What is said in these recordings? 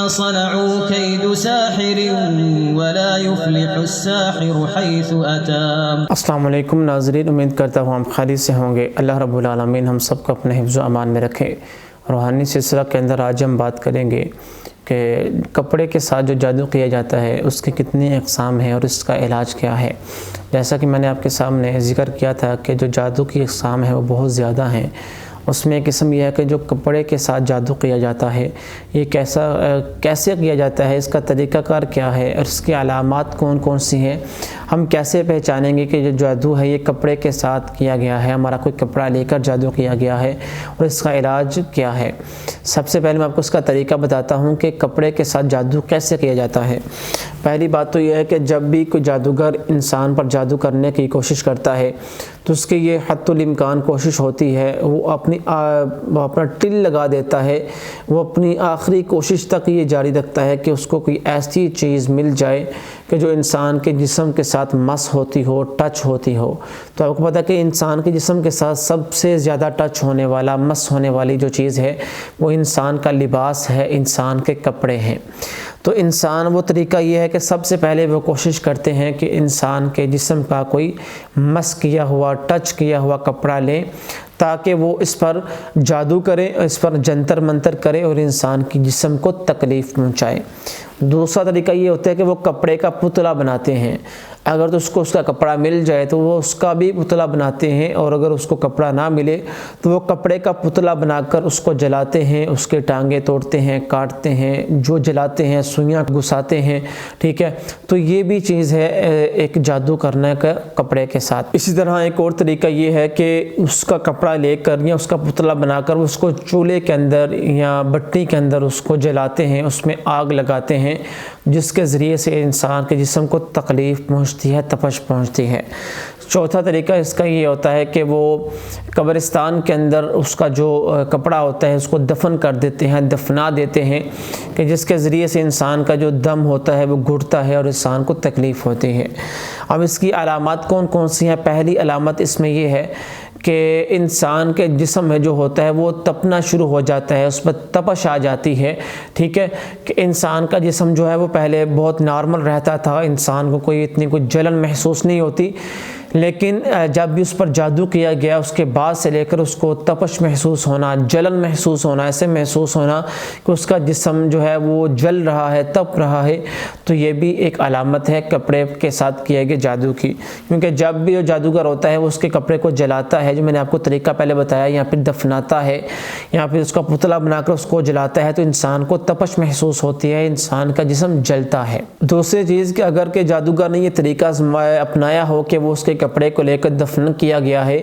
صنعوا كيد ساحر ولا يفلح الساحر حيث أتى۔ السلام علیکم ناظرین، امید کرتا ہوں آپ خیریت سے ہوں گے۔ اللہ رب العالمین ہم سب کو اپنے حفظ و امان میں رکھے۔ روحانی سلسلہ کے اندر آج ہم بات کریں گے کہ کپڑے کے ساتھ جو جادو کیا جاتا ہے اس کی کتنی اقسام ہیں اور اس کا علاج کیا ہے۔ جیسا کہ میں نے آپ کے سامنے ذکر کیا تھا کہ جو جادو کی اقسام ہیں وہ بہت زیادہ ہیں۔ اس میں ایک قسم یہ ہے کہ جو کپڑے کے ساتھ جادو کیا جاتا ہے، یہ کیسے کیا جاتا ہے، اس کا طریقہ کار کیا ہے اور اس کی علامات کون کون سی ہیں، ہم کیسے پہچانیں گے کہ جو جادو ہے یہ کپڑے کے ساتھ کیا گیا ہے، ہمارا کوئی کپڑا لے کر جادو کیا گیا ہے، اور اس کا علاج کیا ہے۔ سب سے پہلے میں آپ کو اس کا طریقہ بتاتا ہوں کہ کپڑے کے ساتھ جادو کیسے کیا جاتا ہے۔ پہلی بات تو یہ ہے کہ جب بھی کوئی جادوگر انسان پر جادو کرنے کی کوشش کرتا ہے تو اس کی یہ حتی الامکان کوشش ہوتی ہے، وہ اپنا ٹل لگا دیتا ہے، وہ اپنی آخری کوشش تک یہ جاری رکھتا ہے کہ اس کو کوئی ایسی چیز مل جائے کہ جو انسان کے جسم کے ساتھ مس ہوتی ہو، ٹچ ہوتی ہو۔ تو آپ کو پتہ ہے کہ انسان کے جسم کے ساتھ سب سے زیادہ ٹچ ہونے والا، مس ہونے والی جو چیز ہے وہ انسان کا لباس ہے، انسان کے کپڑے ہیں۔ تو انسان وہ طریقہ یہ ہے کہ سب سے پہلے وہ کوشش کرتے ہیں کہ انسان کے جسم کا کوئی مس کیا ہوا، ٹچ کیا ہوا کپڑا لیں تاکہ وہ اس پر جادو کرے، اس پر جنتر منتر کرے اور انسان کی جسم کو تکلیف پہنچائے۔ دوسرا طریقہ یہ ہوتا ہے کہ وہ کپڑے کا پتلا بناتے ہیں۔ اگر تو اس کو اس کا کپڑا مل جائے تو وہ اس کا بھی پتلا بناتے ہیں، اور اگر اس کو کپڑا نہ ملے تو وہ کپڑے کا پتلا بنا کر اس کو جلاتے ہیں، اس کے ٹانگیں توڑتے ہیں، کاٹتے ہیں، جو جلاتے ہیں، سوئیاں گھساتے ہیں، ٹھیک ہے۔ تو یہ بھی چیز ہے ایک جادو کرنے کا کپڑے کے ساتھ۔ اسی طرح ایک اور طریقہ یہ ہے کہ اس کا کپڑا لے کر یا اس کا پتلا بنا کر اس کو چولہے کے اندر یا بٹی کے اندر اس کو جلاتے ہیں، اس میں آگ لگاتے ہیں، جس کے ذریعے سے انسان کے جسم کو تکلیف پہنچتی ہے، تپش پہنچتی ہے۔ چوتھا طریقہ اس کا یہ ہوتا ہے کہ وہ قبرستان کے اندر اس کا جو کپڑا ہوتا ہے اس کو دفن کر دیتے ہیں، دفنا دیتے ہیں، کہ جس کے ذریعے سے انسان کا جو دم ہوتا ہے وہ گھٹتا ہے اور انسان کو تکلیف ہوتی ہے۔ اب اس کی علامات کون کون سی ہیں؟ پہلی علامت اس میں یہ ہے کہ انسان کے جسم میں جو ہوتا ہے وہ تپنا شروع ہو جاتا ہے، اس پر تپش آ جاتی ہے، ٹھیک ہے۔ کہ انسان کا جسم جو ہے وہ پہلے بہت نارمل رہتا تھا، انسان کو اتنی کوئی جلن محسوس نہیں ہوتی، لیکن جب بھی اس پر جادو کیا گیا اس کے بعد سے لے کر اس کو تپش محسوس ہونا، جلن محسوس ہونا، ایسے محسوس ہونا کہ اس کا جسم جو ہے وہ جل رہا ہے، تپ رہا ہے، تو یہ بھی ایک علامت ہے کپڑے کے ساتھ کیے گئے جادو کی۔ کیونکہ جب بھی وہ جادوگر ہوتا ہے وہ اس کے کپڑے کو جلاتا ہے، جو میں نے آپ کو طریقہ پہلے بتایا، یا پھر دفناتا ہے یا پھر اس کا پتلا بنا کر اس کو جلاتا ہے، تو انسان کو تپش محسوس ہوتی ہے، انسان کا جسم جلتا ہے۔ دوسری چیز کہ اگر کہ جادوگر نے یہ طریقہ اپنایا ہو کہ وہ اس کے کپڑے کو لے کر دفن کیا گیا ہے،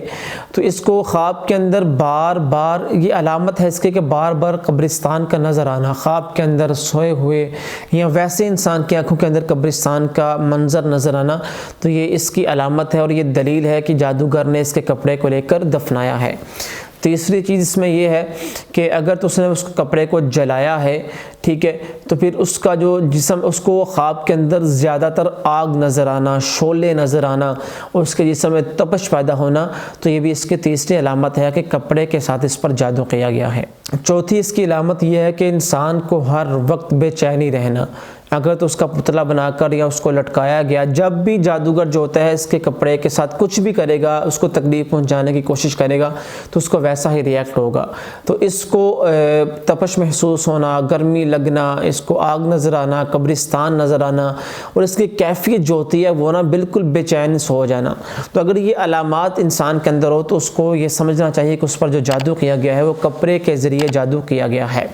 تو اس کو خواب کے اندر بار بار، یہ علامت ہے اس کے کہ بار بار قبرستان کا نظر آنا، خواب کے اندر سوئے ہوئے یا ویسے انسان کی آنکھوں کے اندر قبرستان کا منظر نظر آنا، تو یہ اس کی علامت ہے اور یہ دلیل ہے کہ جادوگر نے اس کے کپڑے کو لے کر دفنایا ہے۔ تیسری چیز اس میں یہ ہے کہ اگر تو اس نے اس کپڑے کو جلایا ہے، ٹھیک ہے، تو پھر اس کا جو جسم، اس کو خواب کے اندر زیادہ تر آگ نظر آنا، شعلے نظر آنا اور اس کے جسم میں تپش پیدا ہونا، تو یہ بھی اس کی تیسری علامت ہے کہ کپڑے کے ساتھ اس پر جادو کیا گیا ہے۔ چوتھی اس کی علامت یہ ہے کہ انسان کو ہر وقت بے چینی رہنا۔ اگر تو اس کا پتلا بنا کر یا اس کو لٹکایا گیا، جب بھی جادوگر جو ہوتا ہے اس کے کپڑے کے ساتھ کچھ بھی کرے گا، اس کو تکلیف پہنچانے کی کوشش کرے گا، تو اس کو ویسا ہی ریئیکٹ ہوگا۔ تو اس کو تپش محسوس ہونا، گرمی لگنا، اس کو آگ نظر آنا، قبرستان نظر آنا، اور اس کی کیفیت جو ہوتی ہے وہ بالکل بے چین ہو جانا۔ تو اگر یہ علامات انسان کے اندر ہو تو اس کو یہ سمجھنا چاہیے کہ اس پر جو جادو کیا گیا ہے وہ کپڑے کے ذریعے جادو کیا گیا ہے۔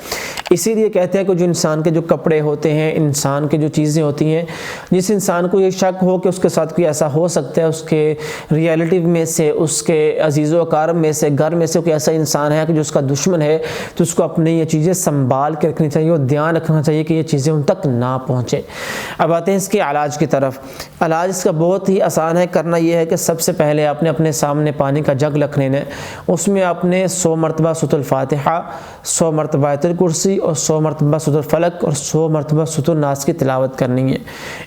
اسی لیے کہتے ہیں کہ جو انسان کے جو کپڑے ہوتے ہیں، انسان کے جو چیزیں ہوتی ہیں، جس انسان کو یہ شک ہو کہ اس کے ساتھ کوئی ایسا ہو سکتا ہے، اس کے ریلیٹیو میں سے، اس کے عزیز و اقارب میں سے، گھر میں سے کوئی ایسا انسان ہے کہ جو اس کا دشمن ہے، تو اس کو اپنی یہ چیزیں سنبھال کے رکھنی چاہیے اور دھیان رکھنا چاہیے کہ یہ چیزیں ان تک نہ پہنچے۔ اب آتے ہیں اس کے علاج کی طرف۔ علاج اس کا بہت ہی آسان ہے، کرنا یہ ہے کہ سب سے پہلے آپ نے اپنے سامنے پانی کا جگ رکھ لینا ہے، اس میں آپ نے 100 مرتبہ سورۃ الفاتحہ، 100 مرتبہ آیت الکرسی اور 100 مرتبہ سورۃ الفلق اور 100 مرتبہ سورۃ الناس کی تلاوت کرنی ہے۔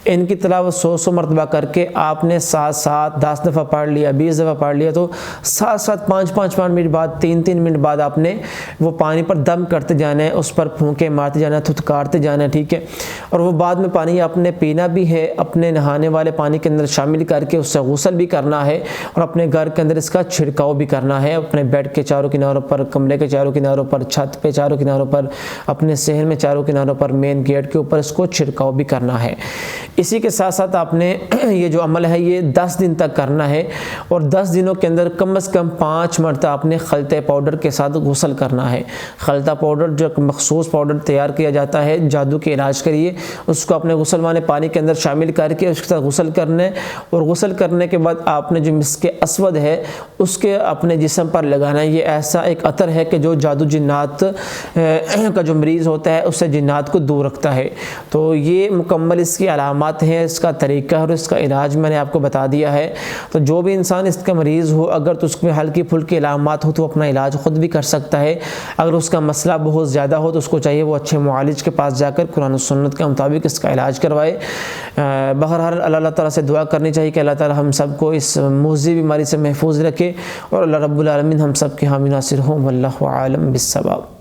ان کی تلاوت 100 مرتبہ کر کے آپ نے ساتھ ساتھ 10 دفعہ پڑھ لیا، 20 دفعہ پڑھ لیا، تو ساتھ ساتھ 5 منٹ بعد 3 منٹ بعد آپ نے وہ پانی پر دم کرتے جانا ہے، اس پر پھونکے مارتے جانا ہے، تھتکارتے جانا ہے، ٹھیک ہے۔ اور وہ بعد میں پانی آپ نے پینا بھی ہے، اپنے نہانے والے پانی کے اندر شامل کر کے اس سے غسل بھی کرنا ہے، اور اپنے گھر کے اندر اس کا چھڑکاؤ بھی کرنا ہے، اپنے بیڈ کے چاروں کناروں پر، کمرے کے چاروں کناروں پر، چھت پہ چاروں کناروں پر، اپنے صحن میں چاروں کناروں پر، مین گیٹ کے اوپر اس کو چھڑکاؤ بھی کرنا ہے۔ اسی کے ساتھ ساتھ آپ نے یہ جو عمل ہے یہ 10 دن تک کرنا ہے، اور 10 دنوں کے اندر کم از کم 5 مرتبہ آپ نے خلطہ پاؤڈر کے ساتھ غسل کرنا ہے۔ خلطہ پاؤڈر جو مخصوص پاؤڈر تیار کیا جاتا ہے جادو کے علاج کے لیے، اس کو اپنے غسل والے پانی کے اندر شامل کر کے اس کے ساتھ غسل کرنا ہے، اور غسل کرنے کے بعد آپ نے جو مسک اسود ہے اس کے اپنے جسم پر لگانا ہے۔ یہ ایسا ایک عطر ہے کہ جو جادو جنات کا جو مریض ہوتا ہے اس سے جنات کو دور رکھتا ہے۔ تو یہ مکمل اس کی علامات ہیں، اس کا طریقہ اور اس کا علاج میں نے آپ کو بتا دیا ہے۔ تو جو بھی انسان اس کا مریض ہو، اگر تو اس میں ہلکی پھلکی علامات ہو تو اپنا علاج خود بھی کر سکتا ہے۔ اگر اس کا مسئلہ بہت زیادہ ہو تو اس کو چاہیے وہ اچھے معالج کے پاس جا کر قرآن و سنت کے مطابق اس کا علاج کروائے۔ بہرحال اللہ تعالیٰ سے دعا کرنی چاہیے کہ اللہ تعالیٰ ہم سب کو اس موذی بیماری سے محفوظ رکھے، اور اللہ رب العالمین ہم سب کے حامی ناصر ہوں۔ واللہ عالم بالصواب۔